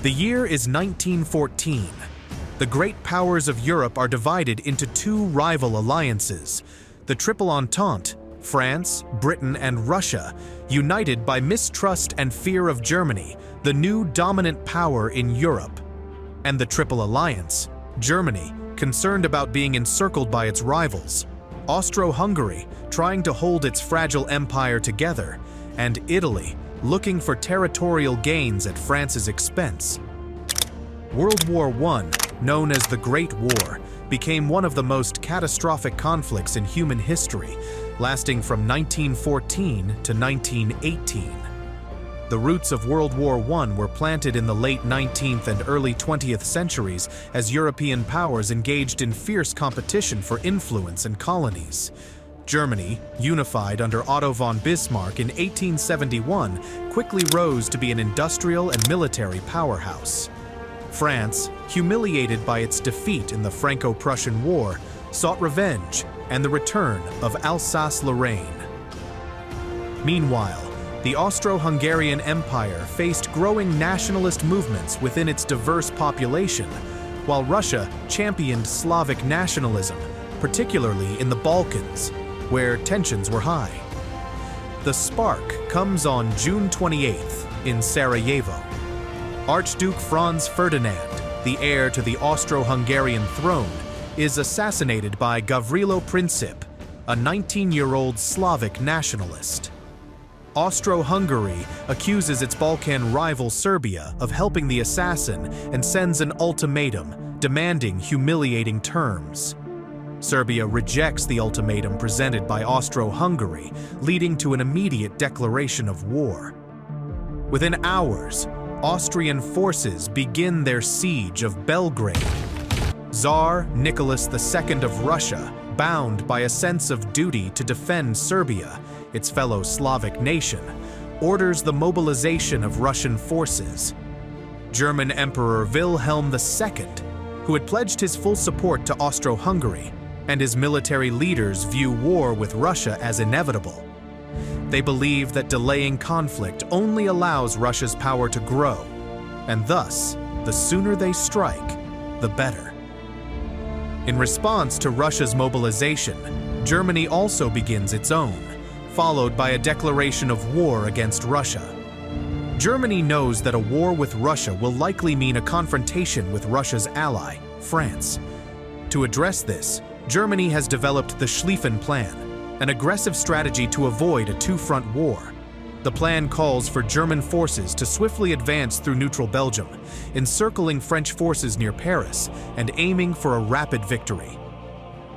The year is 1914. The great powers of Europe are divided into two rival alliances, the Triple Entente, France, Britain, and Russia, united by mistrust and fear of Germany, the new dominant power in Europe, and the Triple Alliance, Germany, concerned about being encircled by its rivals, Austro-Hungary, trying to hold its fragile empire together, and Italy, looking for territorial gains at France's expense. World War I, known as the Great War, became one of the most catastrophic conflicts in human history, lasting from 1914 to 1918. The roots of World War I were planted in the late 19th and early 20th centuries as European powers engaged in fierce competition for influence and colonies. Germany, unified under Otto von Bismarck in 1871, quickly rose to be an industrial and military powerhouse. France, humiliated by its defeat in the Franco-Prussian War, sought revenge and the return of Alsace-Lorraine. Meanwhile, the Austro-Hungarian Empire faced growing nationalist movements within its diverse population, while Russia championed Slavic nationalism, particularly in the Balkans, where tensions were high. The spark comes on June 28th in Sarajevo. Archduke Franz Ferdinand, the heir to the Austro-Hungarian throne, is assassinated by Gavrilo Princip, a 19-year-old Slavic nationalist. Austro-Hungary accuses its Balkan rival Serbia of helping the assassin and sends an ultimatum demanding humiliating terms. Serbia rejects the ultimatum presented by Austro-Hungary, leading to an immediate declaration of war. Within hours, Austrian forces begin their siege of Belgrade. Tsar Nicholas II of Russia, bound by a sense of duty to defend Serbia, its fellow Slavic nation, orders the mobilization of Russian forces. German Emperor Wilhelm II, who had pledged his full support to Austro-Hungary, and his military leaders view war with Russia as inevitable. They believe that delaying conflict only allows Russia's power to grow, and thus, the sooner they strike, the better. In response to Russia's mobilization, Germany also begins its own, followed by a declaration of war against Russia. Germany knows that a war with Russia will likely mean a confrontation with Russia's ally, France. To address this, Germany has developed the Schlieffen Plan, an aggressive strategy to avoid a two-front war. The plan calls for German forces to swiftly advance through neutral Belgium, encircling French forces near Paris and aiming for a rapid victory.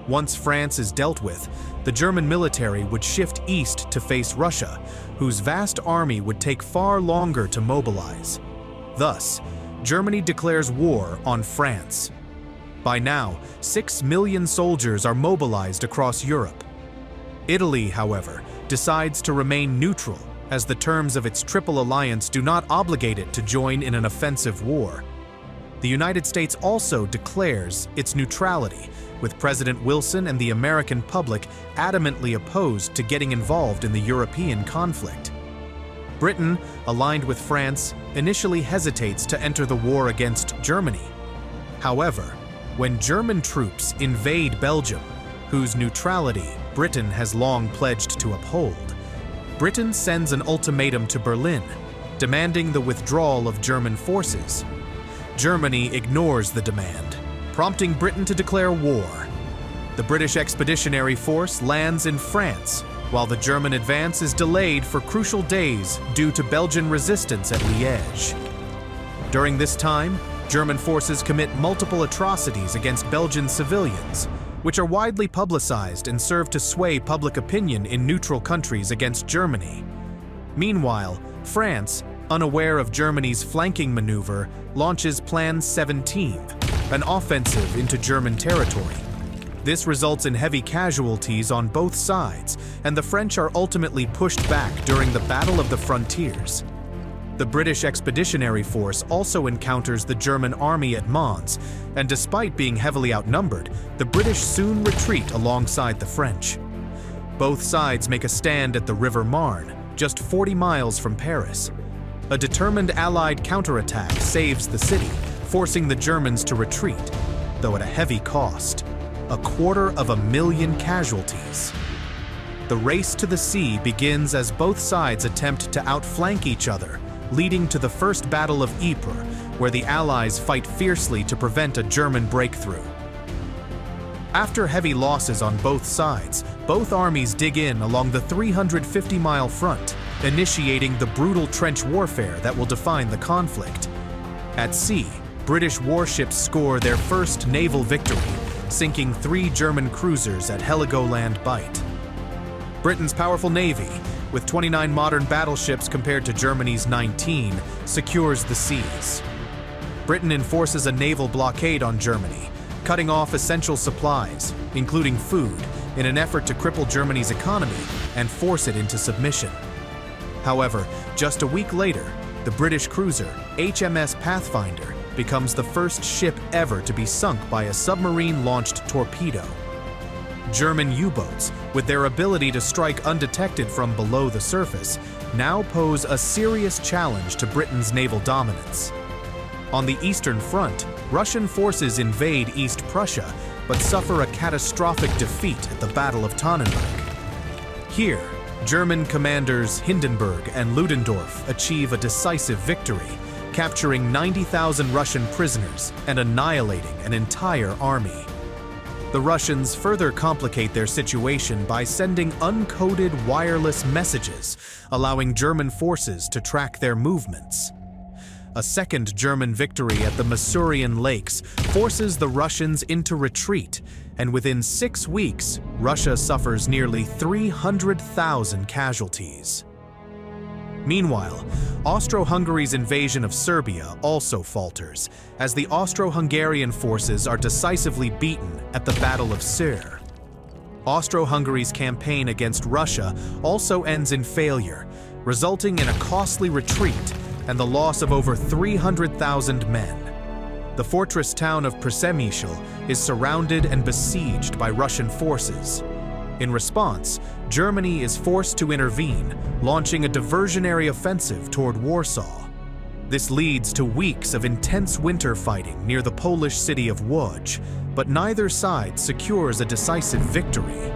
Once France is dealt with, the German military would shift east to face Russia, whose vast army would take far longer to mobilize. Thus, Germany declares war on France. By now, 6 million soldiers are mobilized across Europe. Italy, however, decides to remain neutral, as the terms of its Triple Alliance do not obligate it to join in an offensive war. The United States also declares its neutrality, with President Wilson and the American public adamantly opposed to getting involved in the European conflict. Britain, aligned with France, initially hesitates to enter the war against Germany. However, when German troops invade Belgium, whose neutrality Britain has long pledged to uphold, Britain sends an ultimatum to Berlin, demanding the withdrawal of German forces. Germany ignores the demand, prompting Britain to declare war. The British Expeditionary Force lands in France, while the German advance is delayed for crucial days due to Belgian resistance at Liège. During this time, German forces commit multiple atrocities against Belgian civilians, which are widely publicized and serve to sway public opinion in neutral countries against Germany. Meanwhile, France, unaware of Germany's flanking maneuver, launches Plan 17, an offensive into German territory. This results in heavy casualties on both sides, and the French are ultimately pushed back during the Battle of the Frontiers. The British Expeditionary Force also encounters the German army at Mons, and despite being heavily outnumbered, the British soon retreat alongside the French. Both sides make a stand at the River Marne, just 40 miles from Paris. A determined Allied counterattack saves the city, forcing the Germans to retreat, though at a heavy cost: 250,000 casualties. The race to the sea begins as both sides attempt to outflank each other, leading to the First Battle of Ypres, where the Allies fight fiercely to prevent a German breakthrough. After heavy losses on both sides, both armies dig in along the 350-mile front, initiating the brutal trench warfare that will define the conflict. At sea, British warships score their first naval victory, sinking 3 German cruisers at Heligoland Bight. Britain's powerful navy, with 29 modern battleships compared to Germany's 19, secures the seas. Britain enforces a naval blockade on Germany, cutting off essential supplies, including food, in an effort to cripple Germany's economy and force it into submission. However, just a week later, the British cruiser HMS Pathfinder becomes the first ship ever to be sunk by a submarine-launched torpedo. German U-boats, with their ability to strike undetected from below the surface, now pose a serious challenge to Britain's naval dominance. On the Eastern Front, Russian forces invade East Prussia, but suffer a catastrophic defeat at the Battle of Tannenberg. Here, German commanders Hindenburg and Ludendorff achieve a decisive victory, capturing 90,000 Russian prisoners and annihilating an entire army. The Russians further complicate their situation by sending uncoded wireless messages, allowing German forces to track their movements. A second German victory at the Masurian Lakes forces the Russians into retreat, and within 6 weeks, Russia suffers nearly 300,000 casualties. Meanwhile, Austro-Hungary's invasion of Serbia also falters, as the Austro-Hungarian forces are decisively beaten at the Battle of Ser. Austro-Hungary's campaign against Russia also ends in failure, resulting in a costly retreat and the loss of over 300,000 men. The fortress town of Przemyśl is surrounded and besieged by Russian forces. In response, Germany is forced to intervene, launching a diversionary offensive toward Warsaw. This leads to weeks of intense winter fighting near the Polish city of Łódź, but neither side secures a decisive victory.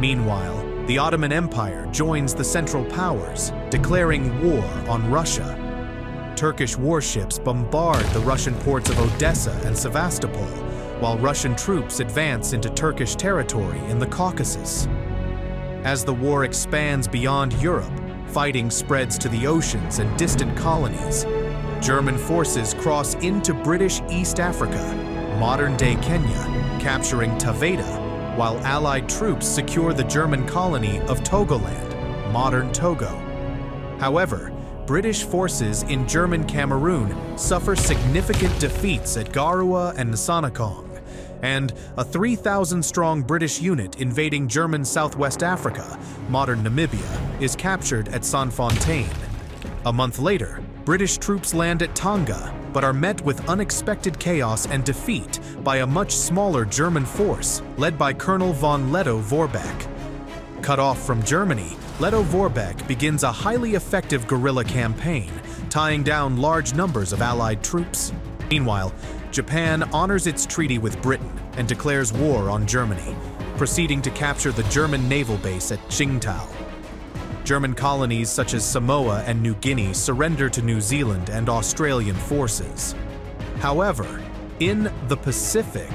Meanwhile, the Ottoman Empire joins the Central Powers, declaring war on Russia. Turkish warships bombard the Russian ports of Odessa and Sevastopol, while Russian troops advance into Turkish territory in the Caucasus. As the war expands beyond Europe, fighting spreads to the oceans and distant colonies. German forces cross into British East Africa, modern-day Kenya, capturing Taveta, while Allied troops secure the German colony of Togoland, modern Togo. However, British forces in German Cameroon suffer significant defeats at Garua and Nsanakong, and a 3,000-strong British unit invading German Southwest Africa, modern Namibia, is captured at Sonfontaine. A month later, British troops land at Tonga, but are met with unexpected chaos and defeat by a much smaller German force led by Colonel von Lettow-Vorbeck. Cut off from Germany, Lettow-Vorbeck begins a highly effective guerrilla campaign, tying down large numbers of Allied troops. Meanwhile, Japan honors its treaty with Britain and declares war on Germany, proceeding to capture the German naval base at Tsingtao. German colonies such as Samoa and New Guinea surrender to New Zealand and Australian forces. However, in the Pacific,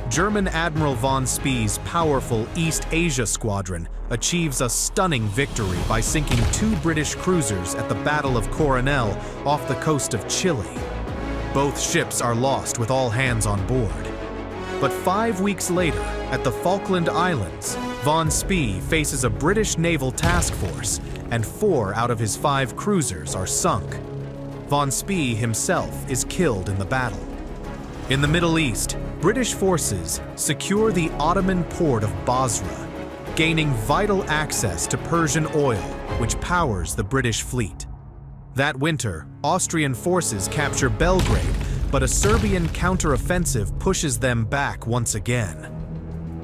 German Admiral von Spee's powerful East Asia Squadron achieves a stunning victory by sinking 2 British cruisers at the Battle of Coronel off the coast of Chile. Both ships are lost with all hands on board. But 5 weeks later, at the Falkland Islands, von Spee faces a British naval task force, and 4 out of his 5 cruisers are sunk. Von Spee himself is killed in the battle. In the Middle East, British forces secure the Ottoman port of Basra, gaining vital access to Persian oil, which powers the British fleet. That winter, Austrian forces capture Belgrade, but a Serbian counteroffensive pushes them back once again.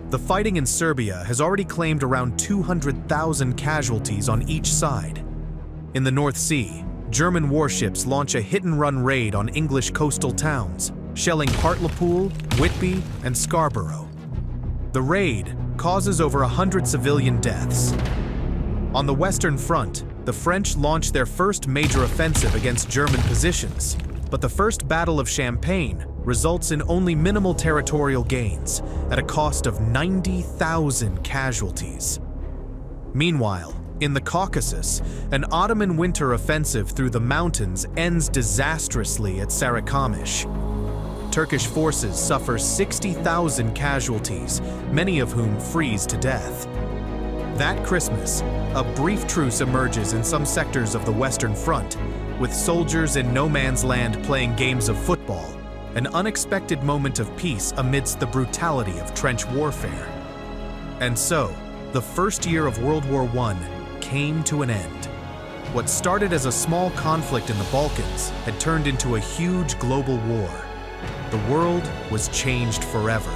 The fighting in Serbia has already claimed around 200,000 casualties on each side. In the North Sea, German warships launch a hit-and-run raid on English coastal towns, shelling Hartlepool, Whitby, and Scarborough. The raid causes over 100 civilian deaths. On the Western Front, the French launch their first major offensive against German positions, but the First Battle of Champagne results in only minimal territorial gains at a cost of 90,000 casualties. Meanwhile, in the Caucasus, an Ottoman winter offensive through the mountains ends disastrously at Sarıkamış. Turkish forces suffer 60,000 casualties, many of whom freeze to death. That Christmas, a brief truce emerges in some sectors of the Western Front, with soldiers in no man's land playing games of football, an unexpected moment of peace amidst the brutality of trench warfare. And so, the first year of World War I came to an end. What started as a small conflict in the Balkans had turned into a huge global war. The world was changed forever.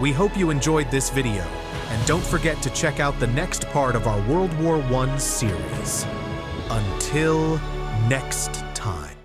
We hope you enjoyed this video, and don't forget to check out the next part of our World War I series. Until next time.